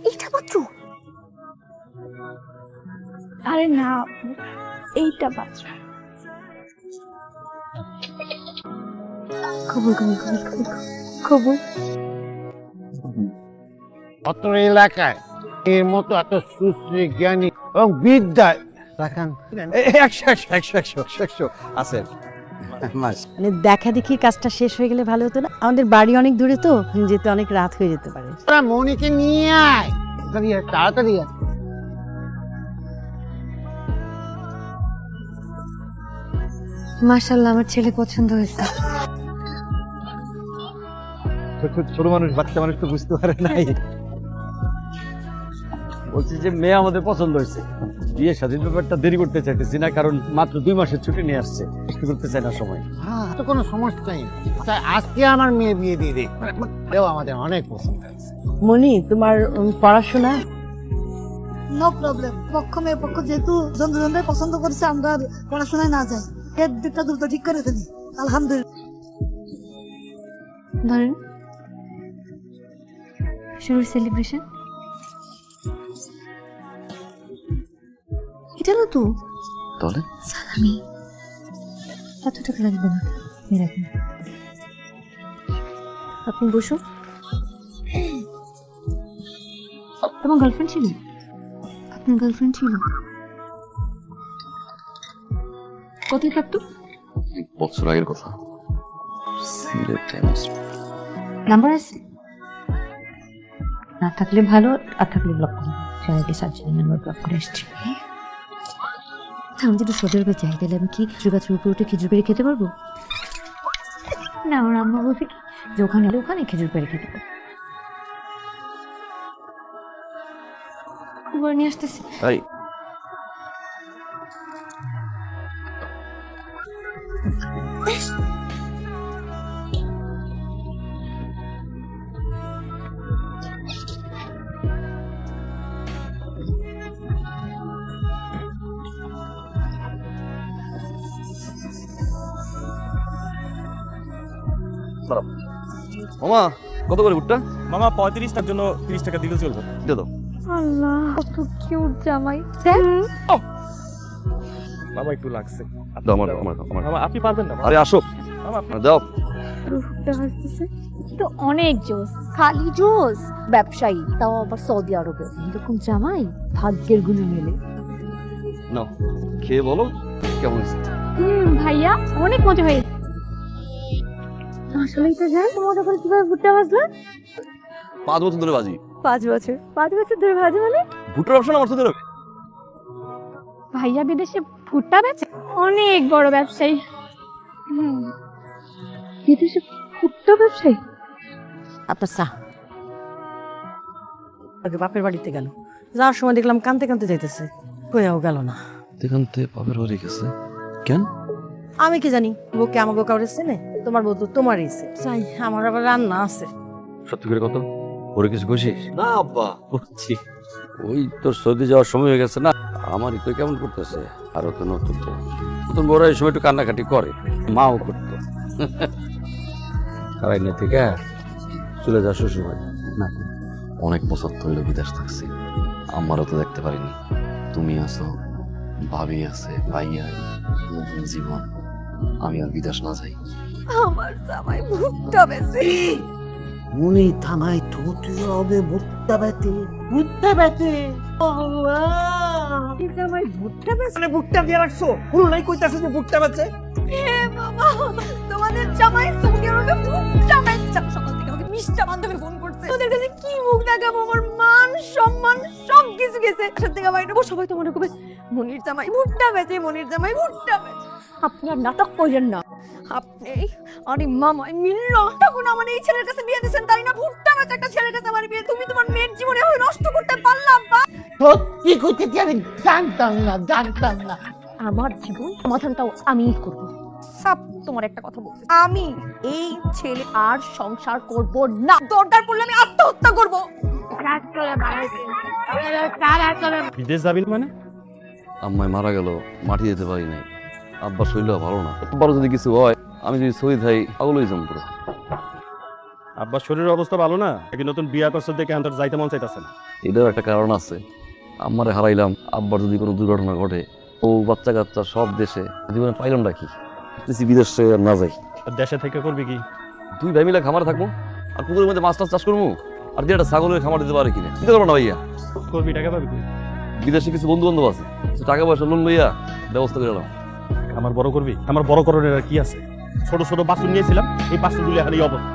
এইটা পাত্র? আরে না, এইটা পাত্র। খবর খবর খবর খবর খবর। অত্র এলাকায় এর মতো এত সুশ্রী জ্ঞানী এবং বিদ্যা আছে। মানে দেখা দেখি কাজটা শেষ হয়ে গেলে ভালো হতো না? আমাদের বাড়ি অনেক দূরে তো, যেতে অনেক রাত হয়ে যেতে পারে। মনিকে নিয়ে আয় তাড়াতাড়ি। মাশাআল্লাহ, আমার ছেলে পছন্দ হয়েছে। ছোট মানুষ, বাচ্চা মানুষ তো বুঝতে পারে নাই। বলছি যে মেয়ে আমাদের পছন্দ হয়েছে, বিয়ে শাদীর ব্যাপারটা দেরি করতে চাইতেছি না, কারণ মাত্র 2 মাসের ছুটি নিয়ে আসছে, একটু করতে চাই না সময়। হ্যাঁ, তো কোনো সমস্যাই নেই। আজকে আমার মেয়ে বিয়ে দিয়ে দেখ, আমাদের অনেক পছন্দ হয়েছে। মনি, তোমার পড়াশোনা? No problem. পক্ষ মেয়ে পক্ষ যেহেতু জনজনদের পছন্দ করেছে, আমরা পড়াশোনায় না যাই, এর দুটা দ্রুত ঠিক করে ফেলি। আলহামদুলিল্লাহ। ধরেন শুরুর সেলিব্রেশন। এটা না তো তাহলে সালামি, এত টাকা লাগবে না, এরকম। আপনি বসুন। তোমার গার্লফ্রেন্ড ছিল? আপনার গার্লফ্রেন্ড ছিল? কোথায় থাকতো? বছর আগের কথা। নাম্বার আছে? না থাকলে ভালো, আর থাকলে ব্লক করুন। চ্যানেলটি সার্চ করে নাম্বার ব্লক করে আসছি। আমি যদি সদরকে চাই, তাহলে আমি কি খেজুর গাছের উপরে উঠে খেজুর পেড়ে খেতে পারবো? না, আমার আম্মা বলছে কি যে ওখানে ওখানে খেজুর পেড়ে খেতে পারবো। বলে নিয়ে আসতেছি। তাই মামা কত করে ভুট্টা? মামা 35 টাকার জন্য 30 টাকা দিলে চলবে। দিয়ে দাও। আল্লাহ, কত কিউট জামাই। মামা একটু লাগছে। দাও আমার। মামা আপনি পারবেন না? আরে আসো, মামা দাও। রূপটা হাসতেছে তো অনেক জোস, খালি জোস। ব্যবসায়ী, তাও আবার সৌদি আরবে। এরকম জামাই ভাগ্যের গুণে মেলে। নাও, খেয়ে বলো কেমন হয়েছে। ভাইয়া অনেক মজা হয়েছে। আসলেই তো জান মজা করে কিভাবে ভুট্টা ভাজলা? 5 বছর ধরে বাজি। 5 বছর? 5 বছর ধরে ভাজে মানে? ভুট্টার ব্যবসা না আমার সাথে হবে। ভাইয়া বিদেশে ভুট্টা বেচে? অনেক বড় ব্যবসায়ী। বিদেশে ভুট্টা ব্যবসায়ী? আপনার চা। আগে বাপের বাড়িতে গেল, যাওয়ার সময় দেখলাম কানতে কানতে যাইতেছে, কইয়াও গেল না। দেখান্তে বাপের বাড়ি গেছে কেন? আমি কি জানি, বউকে আমার বউ কাউরে চেনে? তোমার বউ তো তোমারই চাই, আমার আবার রান্না আছে। সত্যি করে কত? ওরে কিছু খুশিস? না আব্বা, বলছি ওই তোর সৌদি যাওয়ার সময় হয়ে গেছে না, আমারই তো কেমন করতেছে। আরো তো নতুন বড় এই সময় একটু কান্নাকাটি করে, মাও করতো। খারাই না থেকে চলে যা শ্বশুর বাড়ি। না, অনেক বছর ধরে বিদেশ থাকছি, আমারও তো দেখতে পারিনি। তুমি আছো, ভাবি আছে, ভাইয়া, নতুন জীবন। আমি আর বিদেশ না যাই। আমার জামাই ভুট্টা বেচে। মনি থানায় থুতু হবে ভুট্টা বেতে। এই জামাই ভুট্টা বেচে? মানে ভুট্টা দিয়ে রাখছো? পুরোটাই কইতাছে যে ভুট্টা বেচে। হে বাবা, তোমাদের জামাই সৌদি আরবে ভুট্টা বেচে। সকাল থেকে আমাকে মিষ্টা বান্ধবী ফোন করছে। ওদের কাছে কি মুখ দেখাবো? আমার মান সম্মান সব কিছু গেছে। সত্যি আমার এটা সবাই তো মনে করবে মনির জামাই ভুট্টা বেচে, মনির জামাই ভুট্টা বেচে। আপনি আর নাটক করেন না। আপনি আরে মামাই মিলল তখন আমার এই ছেলের কাছে বিয়ে দিয়েছেন, তাই না? ভুট্টা বেচে একটা ছেলের কাছে আমার বিয়ে। তুমি তোমার মেয়ের জীবনে হয়ে নষ্ট করতে পারলাম বা? সত্যি কইতে কি আমি জানতাম না। আমার জীবন সমাধানটাও আমিই করব। সব তোমার একটা কথা বলছি, আমি এই ছেলে আর সংসার করব না। দরকার পড়লে আমি আত্মহত্যা করব। বিদেশ যাবি মানে? আম্মাই মারা গেল, মাটি দিতে পারি নাই, আব্বার শরীর ভালো না, আব্বার যদি কিছু হয় আমি যদি শহীদ হই পাগল হয়ে যাবো পুরো। আব্বার শরীরের অবস্থা ভালো না, একই নতুন বিয়া করছে দেখে আন্তর যাইতে মন চাইতেছে না। এটাও একটা কারণ আছে, আম্মারে হারাইলাম, আব্বার যদি কোনো দুর্ঘটনা ঘটে ও বাচ্চা কাচ্চা সব দেশে, জীবনে পাইলাম না কি, বিদেশে আর না যাই। আর দেশে থেকে করবি কি? 2 ভাই মিলে খামারে থাকবো আর পুকুরের মধ্যে মাছ টাছ চাষ করবো, আর দিয়ে একটা ছাগলের খামার দিতে পারে কিনা দিতে পারবো না ভাইয়া। করবি টাকা পাবি তুই? বিদেশে কিছু বন্ধু বান্ধব আছে, টাকা পয়সা লোন লইয়া ব্যবস্থা করে এলাম। আমার বড় করবি? আমার বড় করণের আর কি আছে? ছোট ছোট বাসন নিয়েছিলাম, এই বাসনগুলো এখন এই অবস্থা।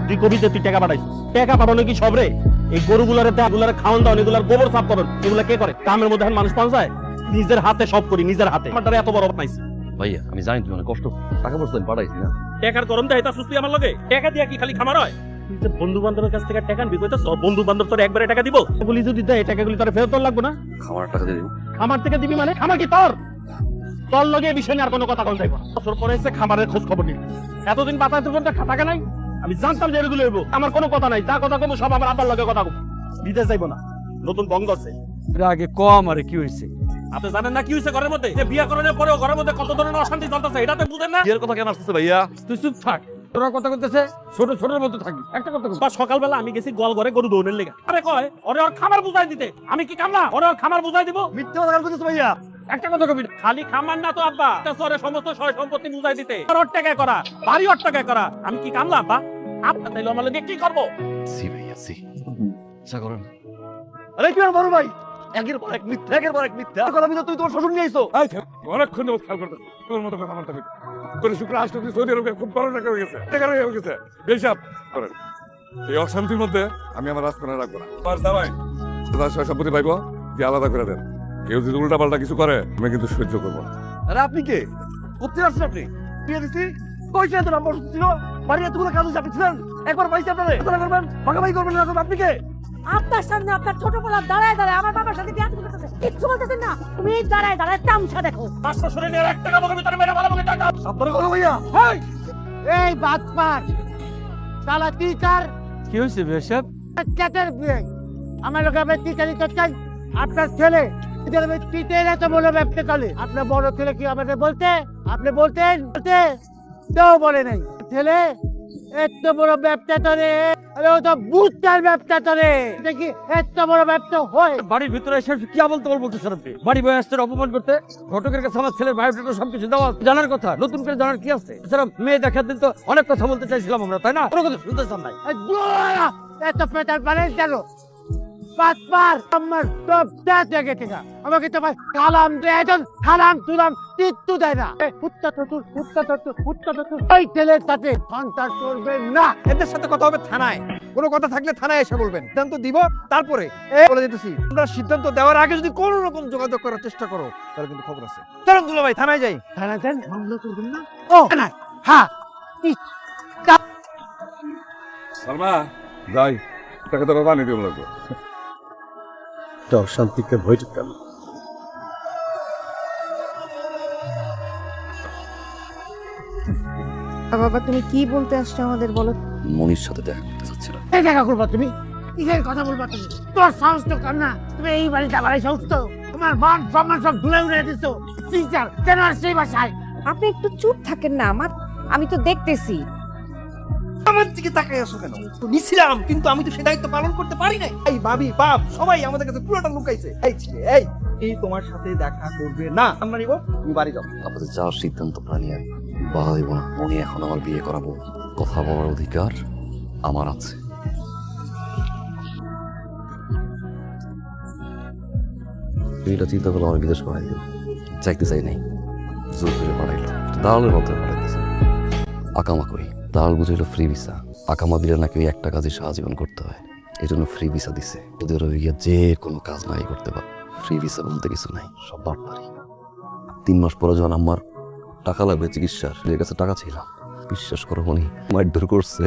তুই কবিতে তুই টাকা পাঠাইছিস, টাকা পাঠানো কি সব রে? এই গরুগুলারে গুলারে খাওয়ান দাও, এগুলার গোবর সাফ করুন, এগুলা কে করে? কামের মধ্যে এখন মানুষ পৌঁছায়? নিজের হাতে সব করি, নিজের হাতে। আমার দ্বারা এত বড় বানাইছি ভাইয়া আমি জানি তুমি অনেক কষ্ট, টাকা পয়সা আমি পাঠাইছি না। টাকার গরম দেয় তা সুস্তি আমার লগে? টাকা দিয়া কি খালি খামার হয়? তুই যে বন্ধু বান্ধবের কাছ থেকে টাকা আনবি, কইতা সব বন্ধু বান্ধব তোর একবারে টাকা দিব? এগুলি যদি দেয় টাকাগুলি তোর ফেরত তোর লাগবে না? খামার টাকা দিয়ে দিব। খামার থেকে দিবি মানে? খামার কি তোর? তোর লগে এই বিষয় নিয়ে আর কোনো কথা বলতে চাইবো না। বছর পরে এসে খামারের খোঁজ খবর নিবি। এতদিন বাতাস পর্যন্ত টাকা নাই, আমি জানতাম যে এগুলো হইব। আমার কোনো কথা নাই, যা কথা কমো সব আমার আব্বার লগে কথা কম। বিদেশ যাইবো না, নতুন বঙ্গ আছে। আগে কম আরে কি হয়েছে? আপনি জানেন না কি হইছে ঘরের মধ্যে? যে বিয়া করানোর পরেও ঘরের মধ্যে কত ধরনের অশান্তি চলতেছে, এটা তো বুঝেন না? বিয়ের কথা কেন আসতেছে ভাইয়া? তুই চুপ থাক, তোরা কথা করতেছে ছোট ছোটের মতো থাকবি। একটা কথা বা সকালবেলা আমি গেছি গোয়াল ঘরে গরু দৌড়ের লেগে, আরে কয় ওরে ওর খামার বুঝাই দিতে। আমি কি কামলা ওরে ওর খামার বুঝাই দিব? মিথ্যা কথা বলতেছ ভাইয়া, একটা কথা কবি। খালি খামার না তো আব্বা, তোরে সমস্ত সয় সম্পত্তি বুঝাই দিতে। ওর টাকা করা, বাড়ি ওর টাকা করা। আমি কি কামলা আব্বা? আপনি তাইলে আমার লগে কি করবো? সি ভাইয়া সি, আচ্ছা করেন। আরে কি আর বড় ভাই, একের পর এক মিথ্যা, একের পর এক মিথ্যা কথা বলে তুই তোর শ্বশুর নিয়ে আইছো। অনেকক্ষণ যাবত খেয়াল করতেছি তোর মতো কথা বলতে করে শুক্র আসতে সৌদি আরবে খুব বড় টাকা হয়ে গেছে, টাকা হয়ে গেছে। বেশাব করেন এই অশান্তির মধ্যে আমি আমার রাজকন্যা রাখবো না। আমার জামাই তার সম্পত্তি পাইবো যে আলাদা করে দেন। কেউ যদি উল্টা পাল্টা কিছু করে আমি কিন্তু সহ্য করবো না। আরে আপনি কে? কোথায় আসছেন আপনি? বিয়ে দিছি কইছে তো নাম্বার ছিল, বাড়ি এতগুলো কাজ চাপিয়েছিলেন, একবার পাইছি আপনারে কথা করবেন, ভাগাভাগি করবেন না। আপনি কে? আপনার সামনে আপনার ছোট পোলা দাঁড়ায় দাঁড়ায় আমার বাবার সাথে বিয়ে করতেছে, কিচ্ছু বলতেছেন না। তুমি দাঁড়ায় দাঁড়ায় তামসা দেখো। আমার শ্বশুরে নিয়ে 1 টাকা বলবি তোর মেরে ভালো বলে টাকা। আপনারা কথা ভাইয়া। এই বাদপার শালা টিচার কি হয়েছে বেশব? ক্যাটার বিয়ে আমার লোক আপনি টিচারই করছেন। আপনার ছেলে টিচার এত বড় ব্যবসা চলে, আপনার বড় ছেলে কি আমাদের বলতে? আপনি বলতেন বলতে কেউ বলে নাই। ছেলে এত বড় ব্যবসা করে, আরে ও তো বুটটার ব্যবসা করে, দেখি এত বড় ব্যবসা হয়। বাড়ির ভিতরে এসে কি বলতে বলবো কিসের আপনি? বাড়ি বয়ে আসছেন অপমান করতে, ঘটকের কাছে আমার ছেলের বায়োডাটা সবকিছু দেওয়া জানার কথা, নতুন করে জানার কি আছে? এছাড়া মেয়ে দেখার দিন তো অনেক কথা বলতে চাইছিলাম আমরা, তাই না? কোনো কথা শুনতে চান নাই। এত পেটার পারে কেন? বাদপার আমার সব শেষ হয়ে গেছে গা। আমাকে তো ভাই কালাম দেয়, একজন সালাম তুলাম কিচ্ছু দেয় না। ওই ছেলের সাথে সংসার করবেন না। এদের সাথে কথা হবে থানায়, কোনো কথা থাকলে থানায় এসে বলবেন, সিদ্ধান্ত দিব তারপরে বলে দিতেছি। আমরা সিদ্ধান্ত দেওয়ার আগে যদি কোনো রকম যোগাযোগ করার চেষ্টা করো তাহলে কিন্তু খবর আছে। চলুন দুলা ভাই থানায় যাই। থানায় যান, মামলা করবেন না? ও না, হ্যাঁ সালমা যাই, টাকা তোরা বানিয়ে দিব লাগবে। অশান্তিকে ভয় কেন? বাবা তুমি কি বলতে আসছো আমাদের বলো? মনির সাথে দেখা করতে চাচ্ছিলাম। এই দেখা করবা তুমি? কিসের কথা বলবা তুমি? তোর সাহস তো কম না, তুমি এই বাড়িতে আবার সাহস তো, তোমার মান সম্মান সব ধুলে উড়ে দিছো। টিচার কেন আসছে এই বাসায়? আপনি একটু চুপ থাকেন না, আমি তো দেখতেছি। আমার দিকে তাকাই আসো কেন? নিছিলাম কিন্তু আমি তো সে দায়িত্ব পালন করতে পারি নাই। এই ভাবি বাপ সবাই আমাদের কাছে পুরোটা লুকাইছে। এই ছেলে এই তোমার সাথে দেখা করবে না, আমরা নিব, তুমি বাড়ি যাও। আপনাদের যাওয়ার সিদ্ধান্ত প্রাণী আমি বাধা দিব না। মনি এখন আমার বিয়ে করাবো, কথা বলার অধিকার আমার আছে। এটা চিন্তা করলে আমার বিদেশ পাঠাই দেব, চাইতে চাই নাই, জোর করে পাঠাইল। দালালের মতো পাঠাইতেছে। আকামা করি, দালাল বুঝাইল ফ্রি ভিসা। আকামা দিলে নাকি ওই একটা কাজে সারাজীবন করতে হয়, এই জন্য ফ্রি ভিসা দিছে। ওদের গিয়ে যে কোনো কাজ নাই করতে পারে, ফ্রি ভিসা বলতে কিছু নাই, সব বাটপারি। 3 মাস পরে যখন আমার টাকা লাগবে চিকিৎসার, এর কাছে টাকা ছিলাম, বিশ্বাস করো মনি মারধর করছে।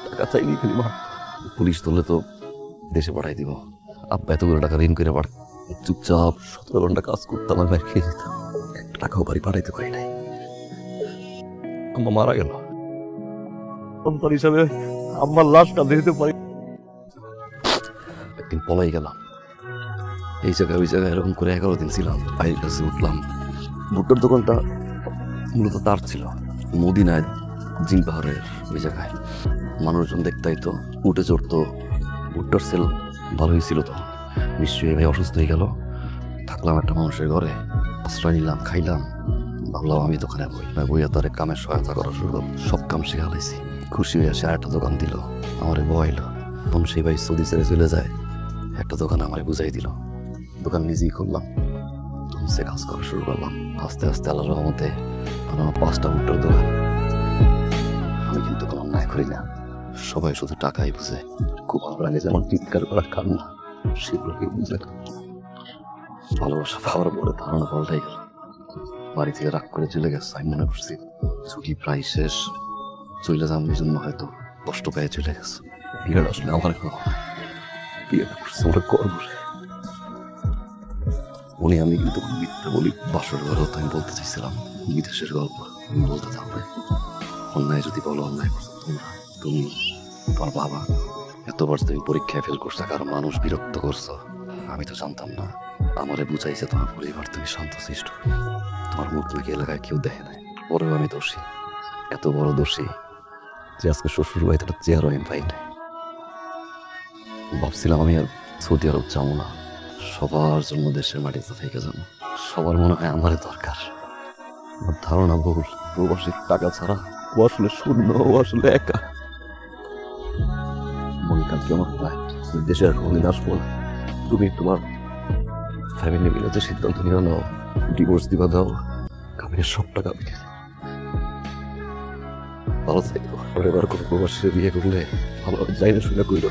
টাকা চাইনি খালি মার। পুলিশ ধরলে তো দেশে পাঠাই দিব। আব্বা এতগুলো টাকা ঋণ করে পাঠ, চুপচাপ 17 ঘন্টা কাজ করতাম, আর বাইরে খেয়ে যেতাম। 1 টাকাও বাড়ি পাঠাইতে পারি নাই। আম্মা মারা গেল, সন্তান হিসাবে আম্মার লাশটা দিতে পারি। একদিন পলাই গেলাম, এই জায়গায় ওই জায়গায় এরকম করে 11 দিন ছিলাম। ভাইয়ের কাছে উঠলাম। ভুট্টার দোকানটা মূলত তার ছিল মদিনায়, জিন পাহাড়ের ওই জায়গায়। মানুষজন দেখতাই তো, উঠে চড়তো। ভুট্টার সেল ভালোই ছিল তো। নিশ্চয়ই ভাই অসুস্থ হয়ে গেল। থাকলাম একটা মানুষের ঘরে, আশ্রয় নিলাম, খাইলাম। ভাবলাম আমি দোকানে বইয়া তারে কামের সহায়তা করা শুরু করলাম। সব কাম শিখালাইছি। খুশি হয়ে সে একটা দোকান দিল, আমারে বয়াইলো। তখন সেই ভাই সৌদি ছেড়ে চলে যায়, একটা দোকান আমারে বুঝাই দিল। দোকান নিজেই খুললাম, তখন সে কাজ করা শুরু করলাম। আস্তে আস্তে আল্লাহর রহমতে আমার 5টা ভুট্টার দোকান। আমি কিন্তু কোনো অন্যায় করি না, সবাই শুধু টাকাই বুঝে। খুব ভালো লাগে যেমন চিৎকার করা কান্না, সেগুলোকে বুঝে না। ভালোবাসা পাওয়ার পরে ধারণা পাল্টাই গেল। বাড়ি থেকে রাগ করে চলে গেছে। আমি মনে করছি ছুটি প্রায় শেষ, চলে যাম, এই জন্য হয়তো কষ্ট পেয়ে চলে গেছে। বিয়েটা আসলে আমার বিয়েটা করছে ওরা করবো। উনি আমি কিন্তু কোনো মিথ্যা বলি। বাসর ঘরেও তো আমি বলতে চাইছিলাম বিদেশের গল্প, আমি বলতে থাকবে। অন্যায় যদি বলো, অন্যায় করছো তোমরা, তুমি, তোমার বাবা। এতবার তুমি পরীক্ষায় ফেল করছো, কারণ মানুষ বিরক্ত করছো। আমি তো জানতাম না। আমারে বুঝাইছে তোমার পরিবার, তুমি শান্তশিষ্ট, তোমার মুখ নাকি এলাকায় কেউ দেখে নাই। পরেও আমি দোষী, এত বড় দোষী যে আজকে শ্বশুর বাড়িতে একটা চেয়ারও আমি পাই নাই। ভাবছিলাম আমি আর সৌদি আরব যাবো না, সবার জন্য দেশের মাটিতে থেকে যাবো। সবার মনে হয় আমারই দরকার। আমার ধারণা ভুল। প্রবাসীর টাকা ছাড়া ও আসলে শূন্য, ও আসলে একা। মনে কালকে আমার প্রায় দেশে আর কোনদিন আসবো না। তুমি তোমার ফ্যামিলি মিলে যে সিদ্ধান্ত নিয়ে নাও, ডিভোর্স দিবা দাও, কাবিনের সব টাকা আমি দিয়ে দেব। ভালো থাকবো। এবার কোনো প্রবাসীর বিয়ে করলে ভালো যাই না শুনে কইল।